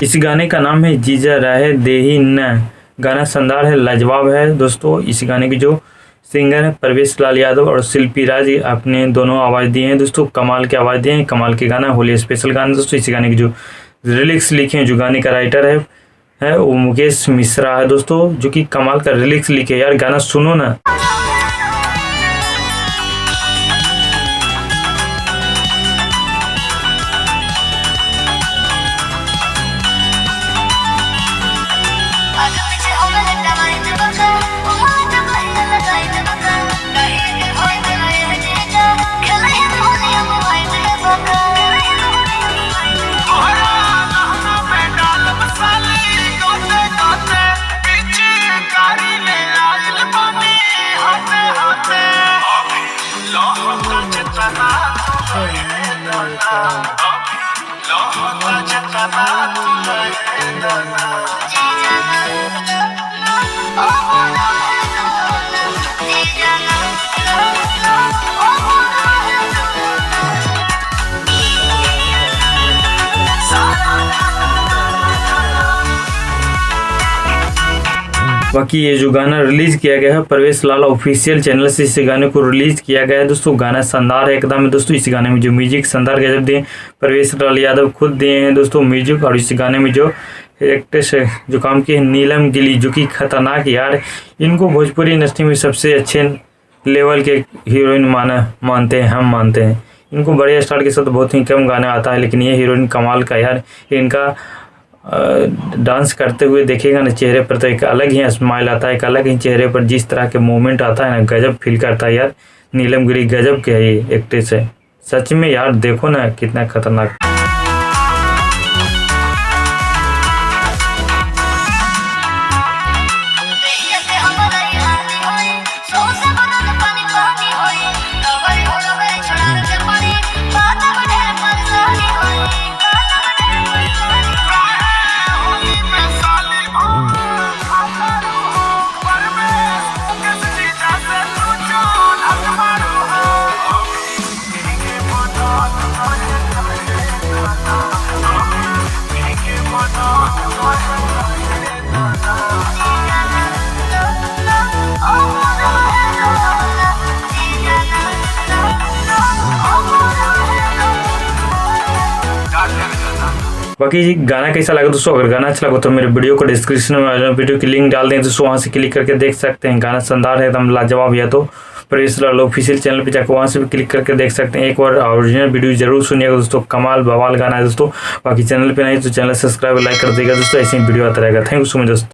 इस गाने का नाम है जीजा रहे देही न। गाना शानदार है, लाजवाब है दोस्तों। इस गाने की जो सिंगर है परवेश लाल यादव और शिल्पी राज अपने दोनों आवाज़ दिए हैं दोस्तों। कमाल की आवाज़ दिए हैं, कमाल के गाना, होली स्पेशल गाना दोस्तों। इस गाने की जो लिरिक्स लिखे हैं, जो गाने का राइटर है वो मुकेश मिश्रा है दोस्तों, जो कि कमाल का लिरिक्स लिखे। यार गाना सुनो ना। बाकी ये जो गाना रिलीज किया गया है परवेश लाल ऑफिशियल चैनल से इस गाने को रिलीज किया गया है दोस्तों। गाना शानदार है एकदम दोस्तों। इस गाने में जो म्यूजिक शानदार गजब दिए परवेश लाल यादव खुद दिए हैं दोस्तों म्यूजिक। और इस गाने में जो एक्ट्रेस है जो काम की है नीलम गिली, जो कि खतरनाक, यार इनको भोजपुरी इंडस्ट्री में सबसे अच्छे लेवल के हीरोइन मानते हैं, हम मानते हैं इनको। बड़े स्टार के साथ बहुत ही कम गाना आता है, लेकिन ये हीरोइन कमाल का। यार इनका डांस करते हुए देखेगा ना, चेहरे पर तो एक अलग ही स्माइल आता है, एक अलग ही चेहरे पर जिस तरह के मूवमेंट आता है ना, गजब फील करता है। यार नीलम गिरी गजब के है, ये एक्ट्रेस है सच में। यार देखो ना कितना खतरनाक। बाकी गाना कैसा लगा दोस्तों? अगर गाना अच्छा लगा तो मेरे वीडियो को डिस्क्रिप्शन में वीडियो की लिंक डाल दें दोस्तों, वहाँ से क्लिक करके देख सकते हैं। गाना शानदार है एकदम लाजवाब। या तो परवेश लाल ऑफिशियल चैनल पे जाकर वहाँ से भी क्लिक करके देख सकते हैं। एक बार ओरिजिनल वीडियो जरूर सुनिएगा दोस्तों, कमाल बवाल गाना है दोस्तों। बाकी चैनल पे नहीं तो चैनल सब्सक्राइब लाइक कर देगा दोस्तों, ऐसे ही वीडियो आता रहेगा। थैंक यू सो मच दोस्तों।